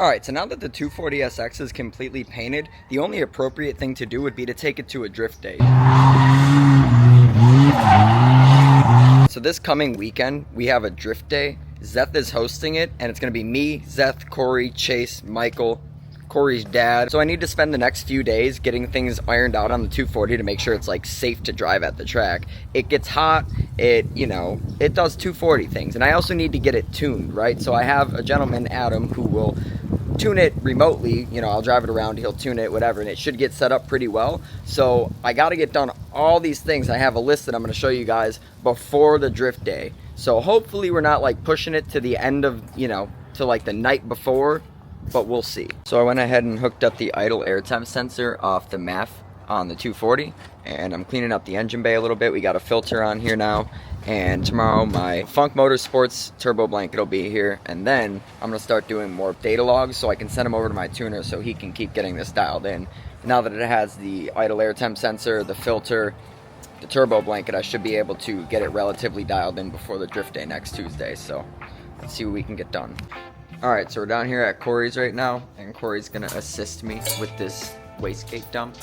Alright, so now that the 240SX is completely painted, the only appropriate thing to do would be to take it to a drift day. So this coming weekend, we have a drift day. Zeth is hosting it, and it's going to be me, Zeth, Corey, Chase, Michael, Corey's dad. So I need to spend the next few days getting things ironed out on the 240 to make sure it's like safe to drive at the track. It gets hot, it does 240 things, and I also need to get it tuned, right? So I have a gentleman, Adam, who will tune it remotely. I'll drive it around, he'll tune it, whatever, and it should get set up pretty well. So I got to get done all these things. I have a list that I'm going to show you guys before the drift day. So hopefully we're not like pushing it to the end of, to like the night before, but we'll see. So I went ahead and hooked up the idle air temp sensor off the MAF on the 240, and I'm cleaning up the engine bay a little bit. We got a filter on here now, and tomorrow my Funk Motorsports turbo blanket will be here, and then I'm gonna start doing more data logs so I can send them over to my tuner so he can keep getting this dialed in. Now that it has the idle air temp sensor, the filter, the turbo blanket, I should be able to get it relatively dialed in before the drift day next Tuesday. So let's see what we can get done. Alright, so we're down here at Corey's right now, and Corey's gonna assist me with this wastegate dump.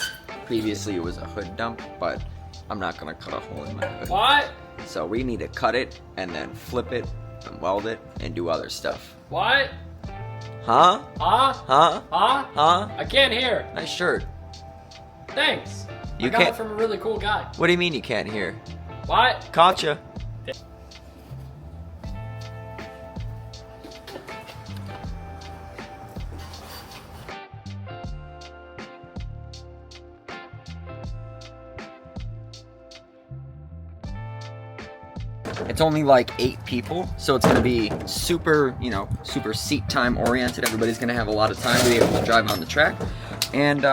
Previously it was a hood dump, but I'm not gonna cut a hole in my hood. What? So we need to cut it and then flip it and weld it and do other stuff. What? Huh? Huh? Huh? Huh? Huh? I can't hear. Nice shirt. Thanks. You I got can't- it from a really cool guy. What do you mean you can't hear? What? Gotcha. It's only like 8 people, so it's gonna be super, super seat time oriented. Everybody's gonna have a lot of time to be able to drive on the track. And,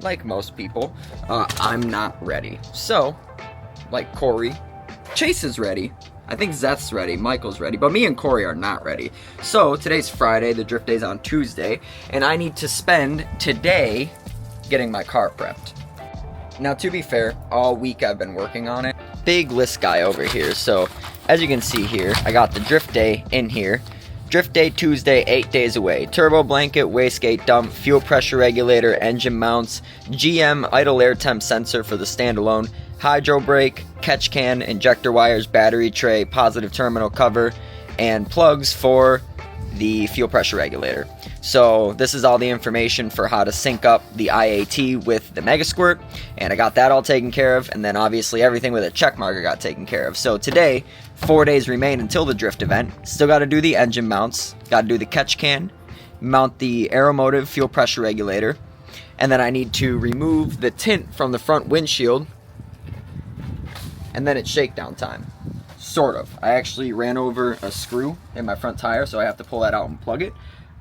like most people, I'm not ready. So, like Corey, Chase is ready. I think Zeth's ready, Michael's ready, but me and Corey are not ready. So, today's Friday, the drift day's on Tuesday, and I need to spend today getting my car prepped. Now, to be fair, all week I've been working on it. Big list guy over here. So, as you can see here, I got the drift day in here. Drift day Tuesday, 8 days away. Turbo blanket, wastegate dump, fuel pressure regulator, engine mounts, GM idle air temp sensor for the standalone, hydro brake, catch can, injector wires, battery tray, positive terminal cover, and plugs for the fuel pressure regulator. So this is all the information for how to sync up the IAT with the Mega Squirt, and I got that all taken care of, and then obviously everything with a check mark I got taken care of. So today, 4 days remain until the drift event. Still got to do the engine mounts, got to do the catch can, mount the Aeromotive fuel pressure regulator, and then I need to remove the tint from the front windshield, and then it's shakedown time. Sort of. I actually ran over a screw in my front tire, so I have to pull that out and plug it.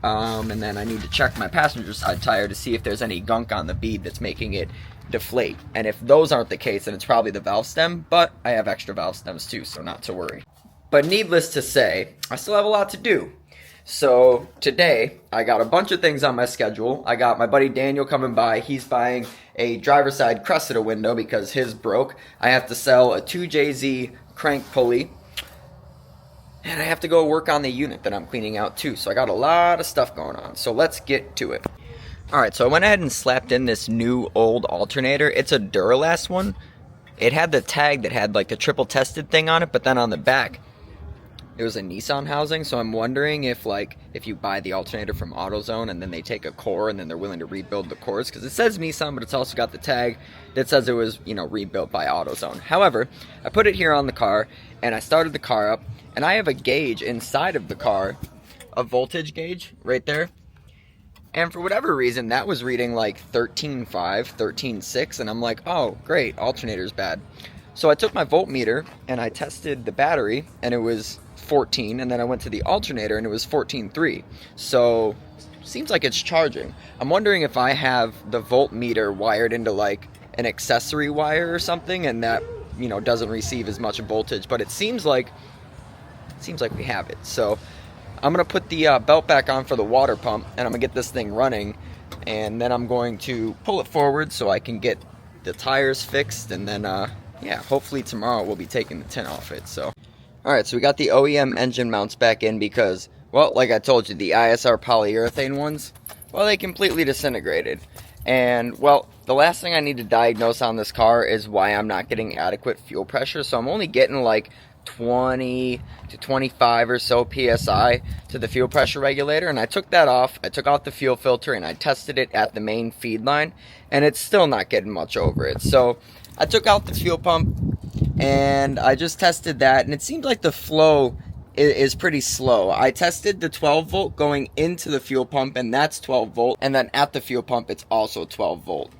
And then I need to check my passenger side tire to see if there's any gunk on the bead that's making it deflate. And if those aren't the case, then it's probably the valve stem, but I have extra valve stems too, so not to worry. But needless to say, I still have a lot to do. So today, I got a bunch of things on my schedule. I got my buddy Daniel coming by. He's buying a driver's side Cressida window because his broke. I have to sell a 2JZ crank pulley. And I have to go work on the unit that I'm cleaning out too. So I got a lot of stuff going on. So let's get to it. Alright, so I went ahead and slapped in this new old alternator. It's a Duralast one. It had the tag that had like the triple tested thing on it, but then on the back it was a Nissan housing. So I'm wondering if you buy the alternator from AutoZone and then they take a core and then they're willing to rebuild the cores, because it says Nissan, but it's also got the tag that says it was, rebuilt by AutoZone. However, I put it here on the car and I started the car up, and I have a gauge inside of the car, a voltage gauge right there. And for whatever reason, that was reading like 13.5, 13.6, and I'm like, oh, great, alternator's bad. So I took my voltmeter and I tested the battery, and it was 14, and then I went to the alternator and it was 14.3. So seems like it's charging. I'm wondering if I have the voltmeter wired into like an accessory wire or something, and that, doesn't receive as much voltage, but it seems like we have it. So I'm going to put the belt back on for the water pump, and I'm going to get this thing running, and then I'm going to pull it forward so I can get the tires fixed, and then, hopefully tomorrow we'll be taking the tint off it. So, alright, so we got the OEM engine mounts back in because, Well, like I told you, the ISR polyurethane ones, well, they completely disintegrated. And, well, the last thing I need to diagnose on this car is why I'm not getting adequate fuel pressure. So I'm only getting like 20 to 25 or so PSI to the fuel pressure regulator. And I took that off. I took off the fuel filter and I tested it at the main feed line. And it's still not getting much over it. So I took out the fuel pump and I just tested that. And it seemed like the flow is pretty slow. I tested the 12 volt going into the fuel pump, and that's 12 volt, and then at the fuel pump it's also 12 volt.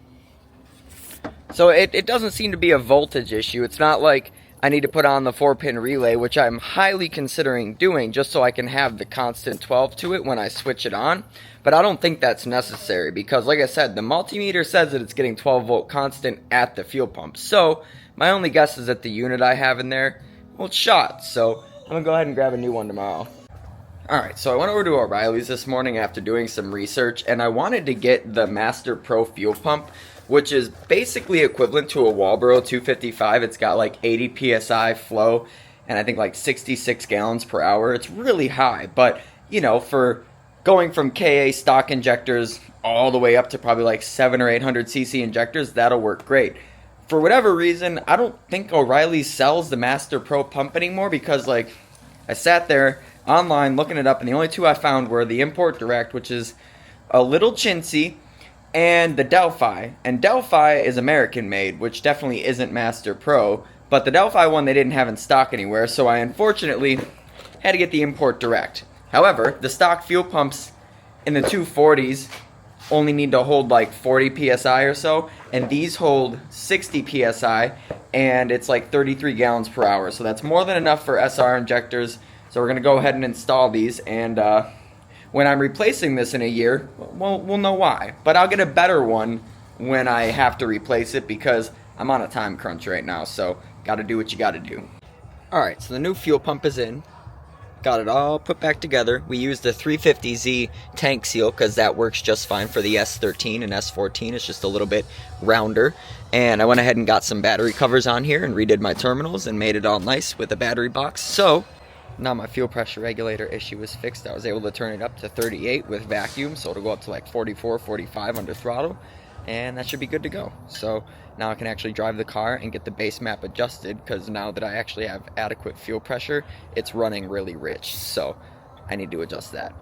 So it doesn't seem to be a voltage issue. It's not like I need to put on the 4-pin relay, which I'm highly considering doing just so I can have the constant 12 to it when I switch it on. But I don't think that's necessary because, like I said, the multimeter says that it's getting 12 volt constant at the fuel pump. So my only guess is that the unit I have in there, well, it's shot. So I'm gonna go ahead and grab a new one tomorrow. Alright, so I went over to O'Reilly's this morning after doing some research, and I wanted to get the Master Pro fuel pump, which is basically equivalent to a Walbro 255. It's got like 80 PSI flow, and I think like 66 gallons per hour. It's really high, but, you know, for going from KA stock injectors all the way up to probably like 700 or 800 cc injectors, that'll work great. For whatever reason, I don't think O'Reilly sells the Master Pro pump anymore because, like, I sat there online looking it up, and the only two I found were the Import Direct, which is a little chintzy, and the Delphi. And Delphi is American made, which definitely isn't Master Pro, but the Delphi one they didn't have in stock anywhere, so I unfortunately had to get the Import Direct. However, the stock fuel pumps in the 240s only need to hold like 40 PSI or so, and these hold 60 PSI, and it's like 33 gallons per hour, so that's more than enough for SR injectors. So we're going to go ahead and install these, and when I'm replacing this in a year, we'll know why. But I'll get a better one when I have to replace it because I'm on a time crunch right now, so got to do what you got to do. Alright, so the new fuel pump is in. Got it all put back together. We used the 350Z tank seal because that works just fine for the S13 and S14. It's just a little bit rounder. And I went ahead and got some battery covers on here and redid my terminals and made it all nice with a battery box. So now my fuel pressure regulator issue is fixed. I was able to turn it up to 38 with vacuum, so it'll go up to like 44, 45 under throttle, and that should be good to go. So now I can actually drive the car and get the base map adjusted, because now that I actually have adequate fuel pressure, it's running really rich, so I need to adjust that.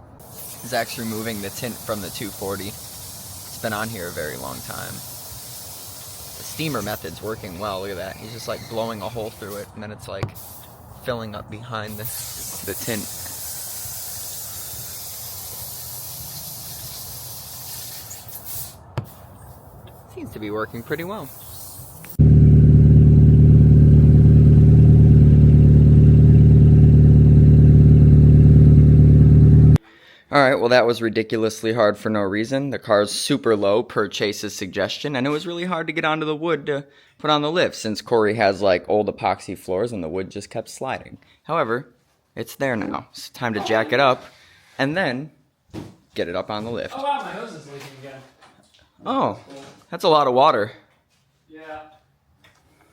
Zach's removing the tint from the 240. It's been on here a very long time. The steamer method's working well. Look at that. He's just like blowing a hole through it, and then it's like filling up behind the tint. Seems to be working pretty well. Alright, well that was ridiculously hard for no reason. The car's super low per Chase's suggestion, and it was really hard to get onto the wood to put on the lift since Corey has like old epoxy floors and the wood just kept sliding. However, it's there now. It's time to jack it up and then get it up on the lift. Oh wow, my hose is leaking again. Oh, that's a lot of water. Yeah.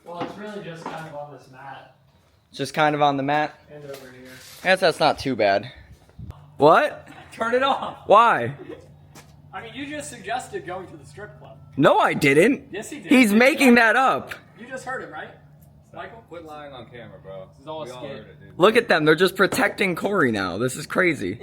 Well, it's really just kind of on this mat. Just kind of on the mat? And over here. I guess that's not too bad. What? Turn it off. Why? I mean, you just suggested going to the strip club. No, I didn't. Yes, he did. He's making that up. You just heard it, right? Michael? Quit lying on camera, bro. This is all a We all skit. heard it, dude. Look at them. They're just protecting Corey now. This is crazy.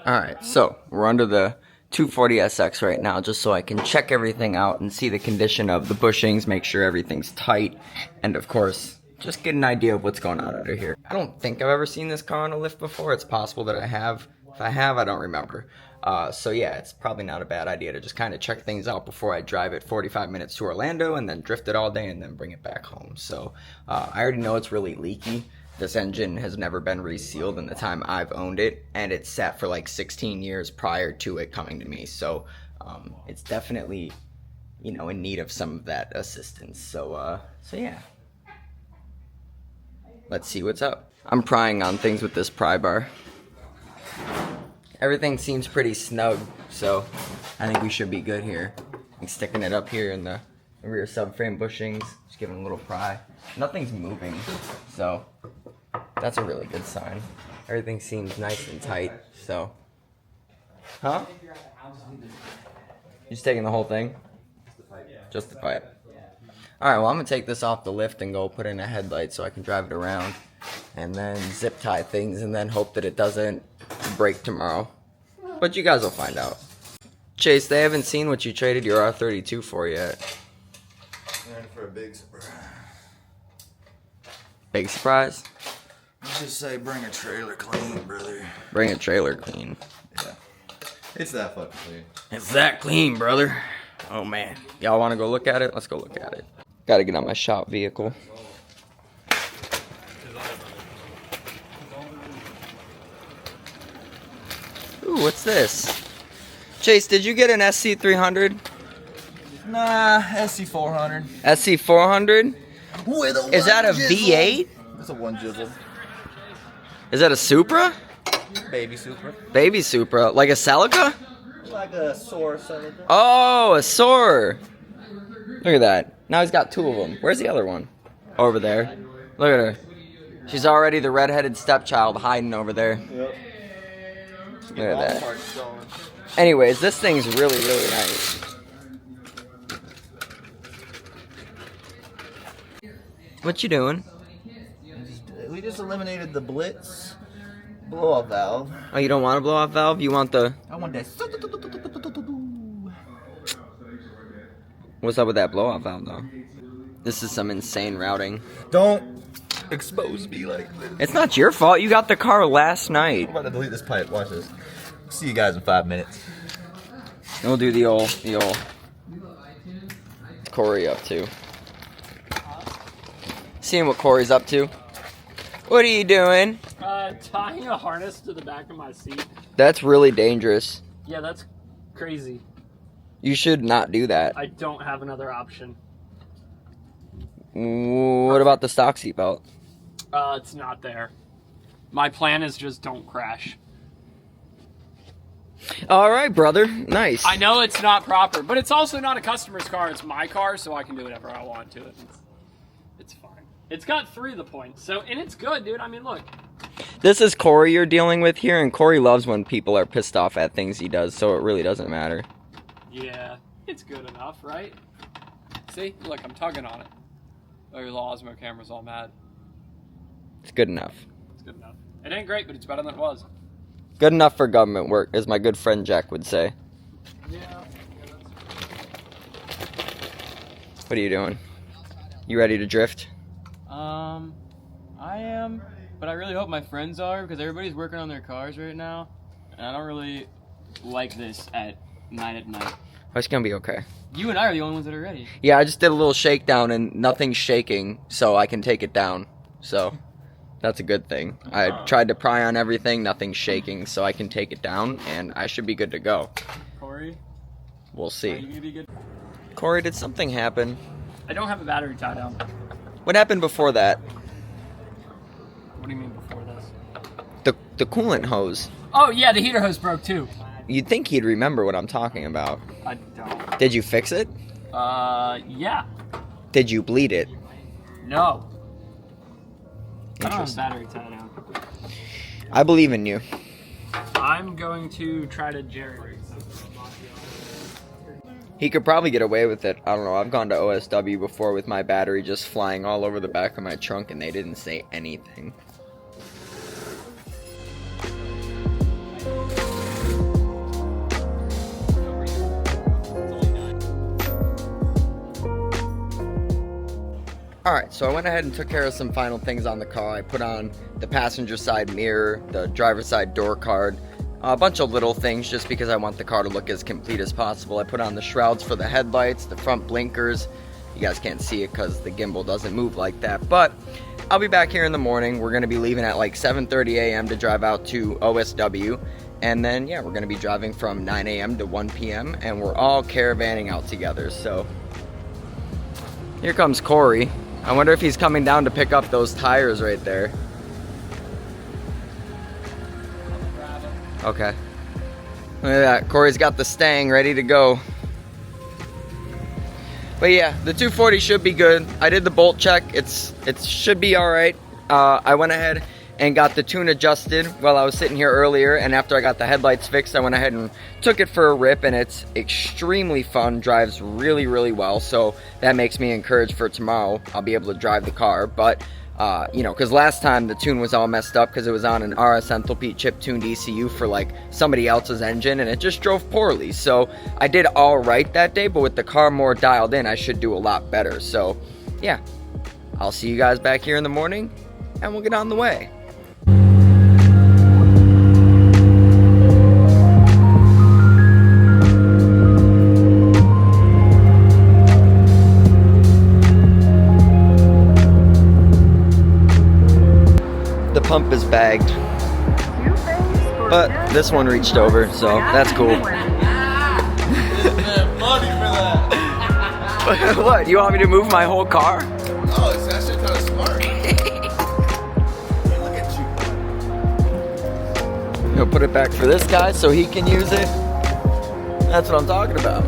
Alright, so we're under the 240SX right now just so I can check everything out and see the condition of the bushings, make sure everything's tight, and of course, just get an idea of what's going on under here. I don't think I've ever seen this car on a lift before. It's possible that I have. If I have, I don't remember. So yeah, it's probably not a bad idea to just kind of check things out before I drive it 45 minutes to Orlando and then drift it all day and then bring it back home. So I already know it's really leaky. This engine has never been resealed in the time I've owned it, and it's sat for like 16 years prior to it coming to me. So it's definitely, you know, in need of some of that assistance. So yeah. Let's see what's up. I'm prying on things with this pry bar. Everything seems pretty snug, so I think we should be good here. I'm sticking it up here in the rear subframe bushings, just giving a little pry. Nothing's moving, so that's a really good sign. Everything seems nice and tight, so. Huh? You're just taking the whole thing? Just the pipe. Alright, well I'm gonna take this off the lift and go put in a headlight so I can drive it around. And then zip tie things and then hope that it doesn't break tomorrow. But you guys will find out. Chase, they haven't seen what you traded your R32 for yet. And for a big surprise. Big surprise? Just say bring a trailer clean, brother. Bring a trailer clean. Yeah. It's that fucking clean. It's that clean, brother. Oh man. Y'all wanna go look at it? Let's go look at it. Gotta get on my shop vehicle. Ooh, what's this? Chase, did you get an SC300? Nah, SC400. SC400? With a Is that a jizzle. V8? It's a one jizzle. Is that a Supra? Baby Supra. Baby Supra. Like a Celica? Like a sore Celica. Oh, a Soar. Look at that. Now he's got two of them. Where's the other one? Over there. Look at her. She's already the redheaded stepchild hiding over there. Yep. Look at that. Anyways, this thing's really, really nice. What you doing? We just eliminated the Blitz blow-off valve. Oh, you don't want a blow-off valve? You want the... I want that. What's up with that blow-off valve, though? This is some insane routing. Don't expose me like this. It's not your fault. You got the car last night. I'm about to delete this pipe. Watch this. See you guys in 5 minutes. We'll do the old Corey up to. Seeing what Corey's up to. What are you doing? Tying a harness to the back of my seat. That's really dangerous. Yeah, that's crazy. You should not do that. I don't have another option. What about the stock seatbelt? It's not there. My plan is just don't crash. All right, brother. Nice. I know it's not proper, but it's also not a customer's car. It's my car, so I can do whatever I want to it. It's fine. It's got 3 of the points, so and it's good, dude. I mean, look. This is Corey you're dealing with here, and Corey loves when people are pissed off at things he does, so it really doesn't matter. Yeah, it's good enough, right? See? Look, I'm tugging on it. Oh, your Osmo camera's all mad. It's good enough. It's good enough. It ain't great, but it's better than it was. Good enough for government work, as my good friend Jack would say. Yeah. What are you doing? You ready to drift? I am, but I really hope my friends are, because everybody's working on their cars right now, and I don't really like this at 9 at night. Oh, it's gonna be okay. You and I are the only ones that are ready. Yeah, I just did a little shakedown and nothing's shaking, so I can take it down. So, that's a good thing. I tried to pry on everything, nothing's shaking, so I can take it down, and I should be good to go. Corey, We'll are you see. gonna be good? Corey, did something happen? I don't have a battery tie down. What happened before that? What do you mean before this? The coolant hose. Oh, yeah, the heater hose broke too. You'd think he'd remember what I'm talking about. I don't. Did you fix it? Yeah. Did you bleed it? No. I don't have a Interesting. battery tie down. I believe in you. I'm going to try to jerry-rig something. He could probably get away with it. I don't know. I've gone to OSW before with my battery just flying all over the back of my trunk and they didn't say anything. Alright, so I went ahead and took care of some final things on the car. I put on the passenger side mirror, the driver's side door card, a bunch of little things just because I want the car to look as complete as possible. I put on the shrouds for the headlights, the front blinkers. You guys can't see it because the gimbal doesn't move like that, but I'll be back here in the morning. We're going to be leaving at like 7:30 a.m. to drive out to OSW, and then yeah, we're going to be driving from 9 a.m. to 1 p.m. and we're all caravanning out together. So here comes Corey. I wonder if he's coming down to pick up those tires right there. Okay. Look at that. Corey's got the Stang ready to go. But yeah, the 240 should be good. I did the bolt check. It should be all right. I went ahead and got the tune adjusted while I was sitting here earlier, and after I got the headlights fixed, I went ahead and took it for a rip, and it's extremely fun, drives really, really well, so that makes me encouraged for tomorrow. I'll be able to drive the car, but you know, because last time the tune was all messed up because it was on an RS Enthalpy chip tuned ECU for like somebody else's engine, and it just drove poorly. So I did all right that day, but with the car more dialed in, I should do a lot better. So yeah, I'll see you guys back here in the morning, and we'll get on the way. Pump is bagged, but this one reached over, so that's cool. Money for that. What? You want me to move my whole car? Oh, it's actually kind of smart. Look at you. He'll put it back for this guy so he can use it. That's what I'm talking about.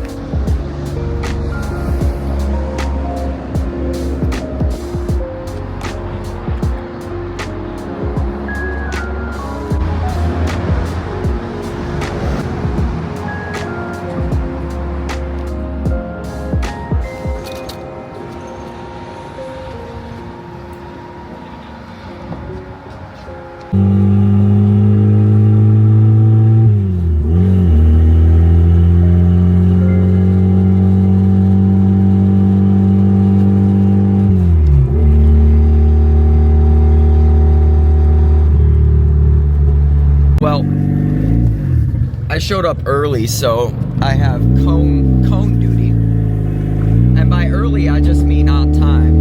I showed up early, so I have cone duty, and by early I just mean on time.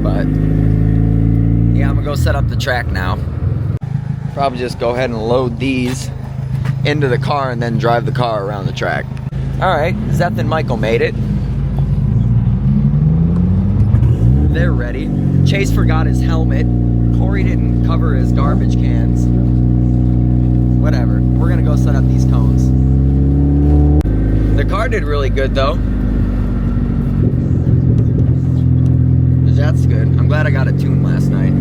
But yeah, I'm gonna go set up the track now. Probably just go ahead and load these into the car and then drive the car around the track. Alright, Zeth and Michael made it. They're ready. Chase forgot his helmet. Corey didn't cover his garbage cans. Whatever, we're gonna go set up these cones. The car did really good though. That's good. I'm glad I got it tuned last night.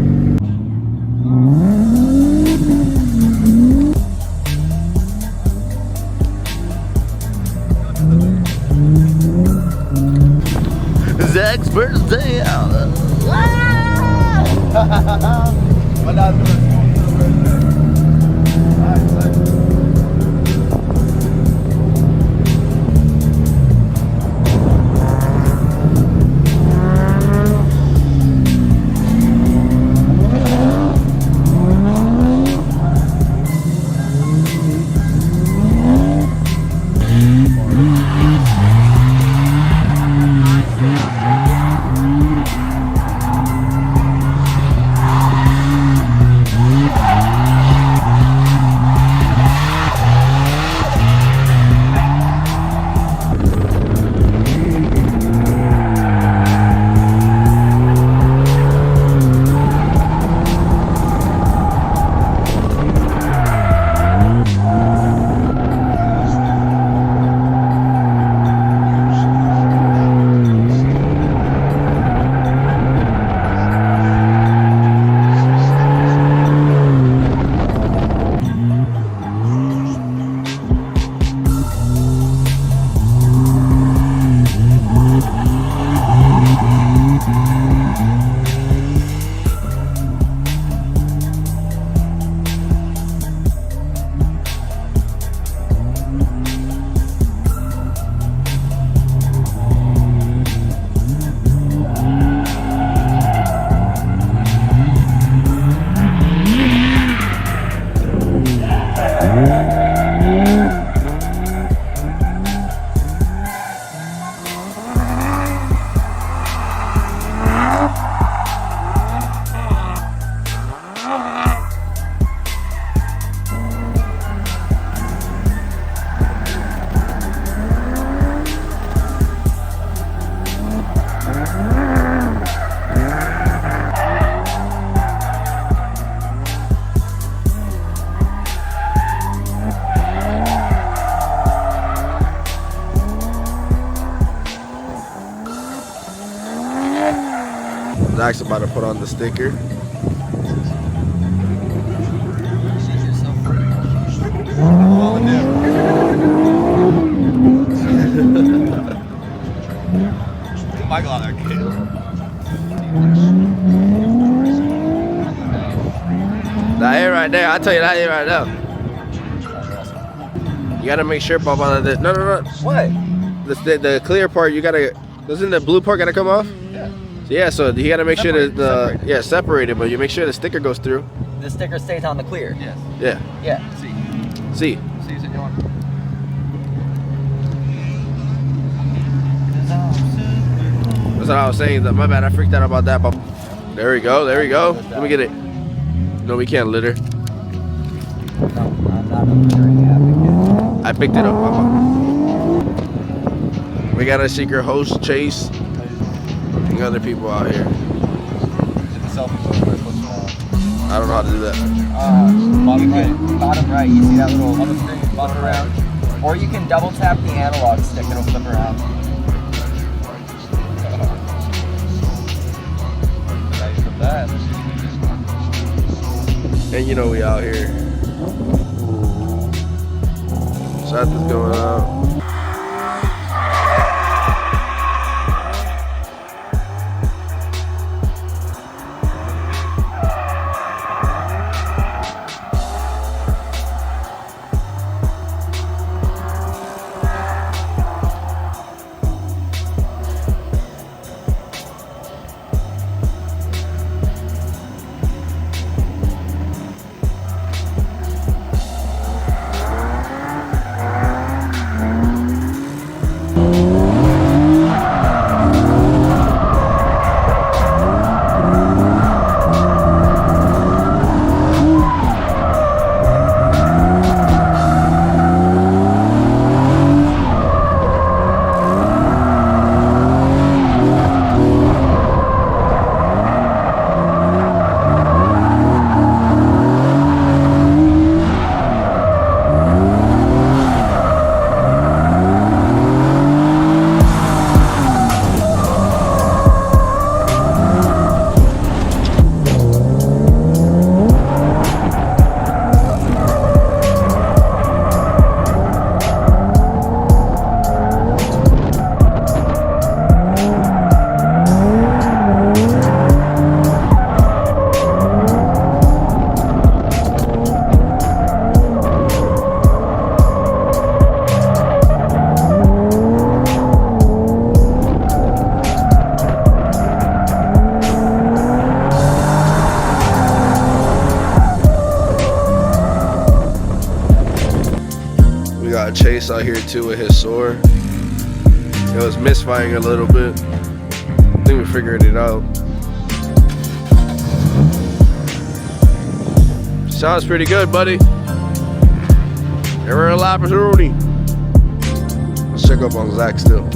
Zach's birthday out. What not doing? Zach's about to put on the sticker. Michael on there, kid. That ain't right there. I'll tell you that ain't right now. You gotta make sure, Papa, that no. What? The clear part, you gotta. Doesn't the blue part gotta come off? Yeah. So you gotta make sure that the separated, but you make sure the sticker goes through. The sticker stays on the clear. Yes. Yeah. Yeah. See. See, you want. That's what I was saying. My bad. I freaked out about that, Papa. There we go. There we go. Let me get it. No, we can't litter. No, I'm not a littering advocate. I picked it up, Papa. We got a secret host, Chase, and other people out here. I don't know how to do that. Bottom right, you see that little on the screen, flip around? Or you can double tap the analog stick, it'll flip around. And you know we out here. Something's going on. Chase out here too with his sword. It was misfiring a little bit. I think we figured it out. Sounds pretty good, buddy. Never an opportunity. Let's check up on Zach still.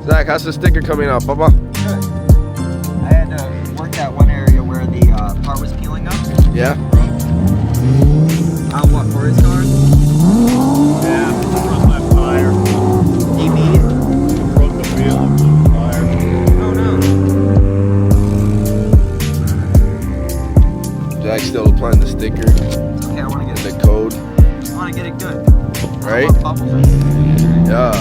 Zach, how's the sticker coming out, Papa? Good. I had to work that one area where the part was peeling up. Yeah. What, for his car? Yeah, broke my tire. He beat it. Broke the wheel and blew the tire. Oh no. Zach still applying the sticker, Okay, I want to get the code, I want to get it good. right? I want bubbles. Yeah.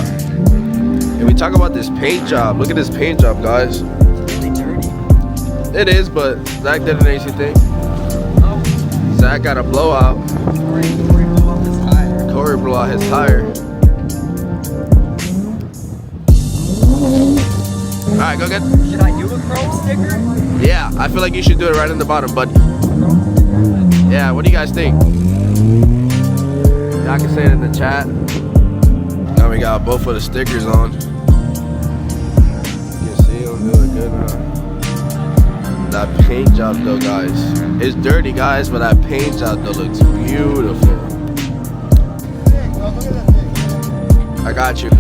And we talk about this paint job. Look at this paint job, guys. It's really dirty. It is, but Zach did an AC thing. Oh, Zach got a blowout. Corey blew off his tire. Corey blew out his tire. Alright, go get. Should I do a chrome sticker? Yeah, I feel like you should do it right in the bottom, bud. Yeah, what do you guys think? Y'all can say it in the chat. Now we got both of the stickers on. You can see them doing good now. That paint job though, guys. It's dirty, guys, but that paint job though looks beautiful. I got you.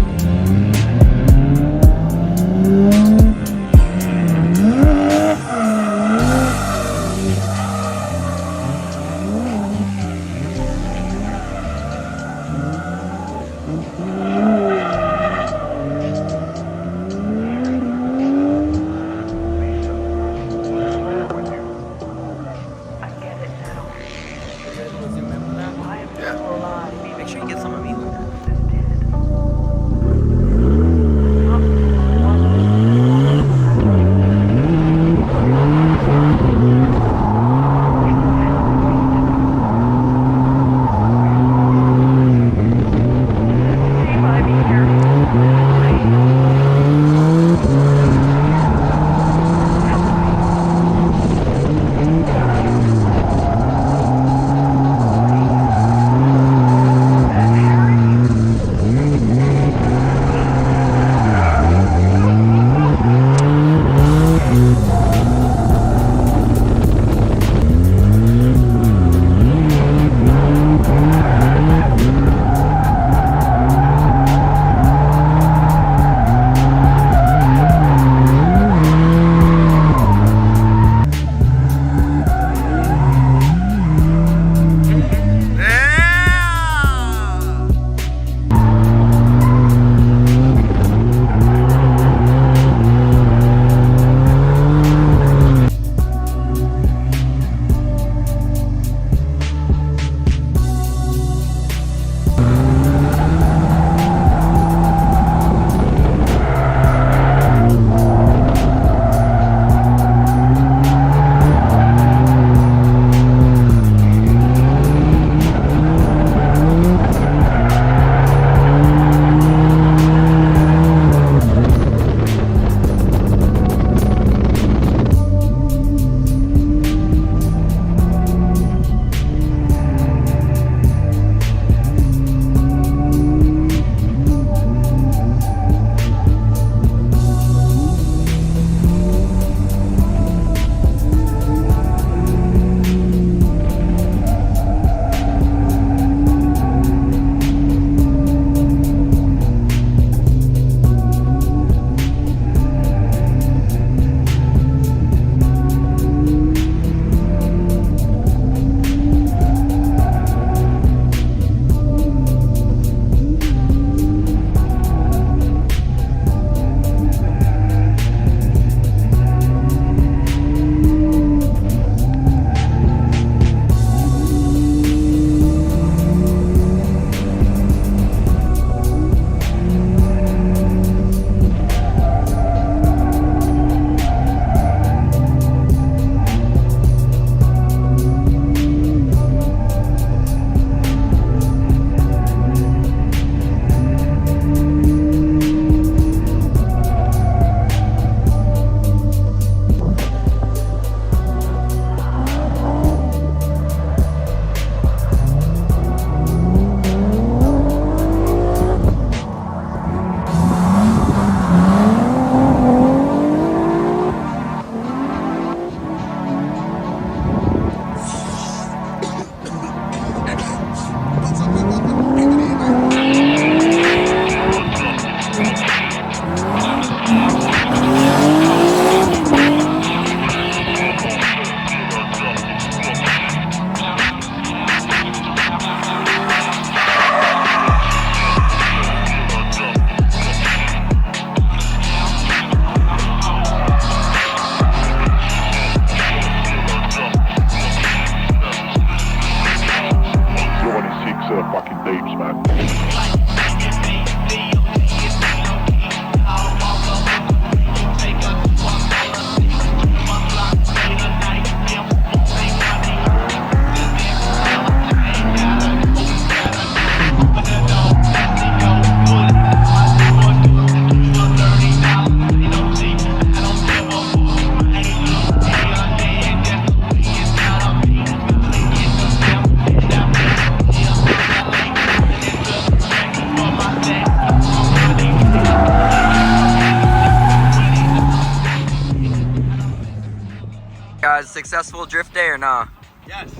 successful drift day or nah? Yes.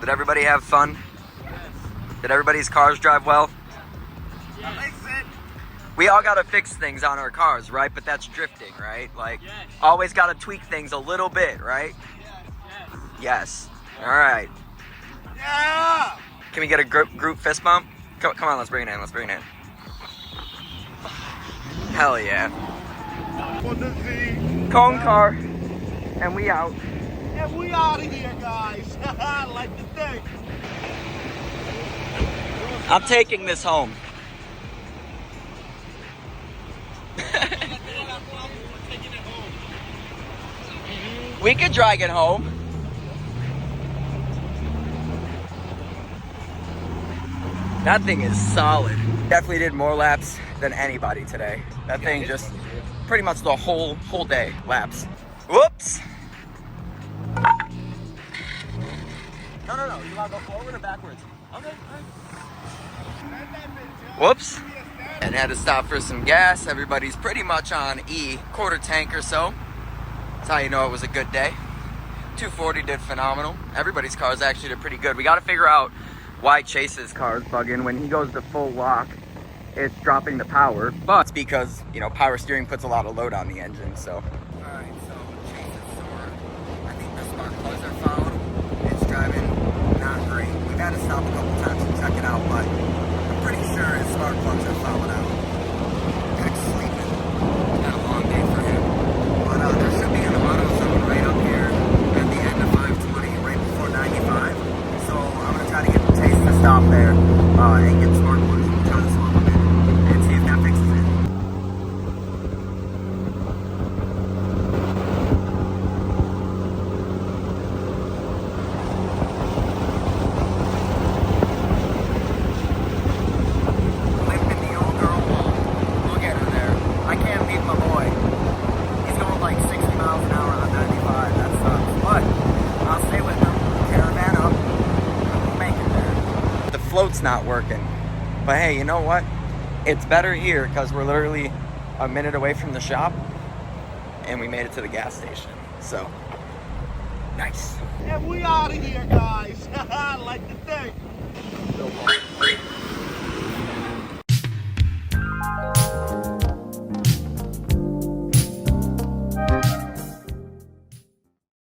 Did everybody have fun? Did everybody's cars drive well? We all gotta fix things on our cars, right? But that's drifting, right? Like, always gotta tweak things a little bit, right? Yes. All right. Yeah. Can we get a group fist bump? Come on, let's bring it in. Let's bring it in. Hell yeah. On the Z. Cone car, and we out. And we out of here, guys. I like to think. I'm taking this home. We could drag it home. That thing is solid. Definitely did more laps than anybody today. That thing just pretty much the whole day laps. Whoops. No. You want to go forward or backwards? Okay. Whoops. And had to stop for some gas. Everybody's pretty much on E, quarter tank or so. That's how you know it was a good day. 240 did phenomenal. Everybody's cars actually did pretty good. We got to figure out why Chase's car's bugging. When he goes to full lock, it's dropping the power. But it's because, you know, power steering puts a lot of load on the engine, so. Alright, so Chase is sore. I think the spark plugs are fouled. It's driving not great. We've had to stop a couple times to check it out, but I'm pretty sure his spark plugs are fouled out. Heck's sleeping. It's been a long day for him. But there should be an auto zone right up here at the end of 520, right before 95. So I'm gonna try to get Chase to stop there and get spark plugs and try to swap them in and see if that fixes it. Limping the old girl wall. Look at her there. I can't beat my boy. He's going like 60 miles an hour on 95. That sucks. But I'll stay with him. Caravan up. We'll make it there. The float's not working. But hey, you know what? It's better here because we're literally a minute away from the shop and we made it to the gas station. So, nice. And we out of here, guys. I like to think.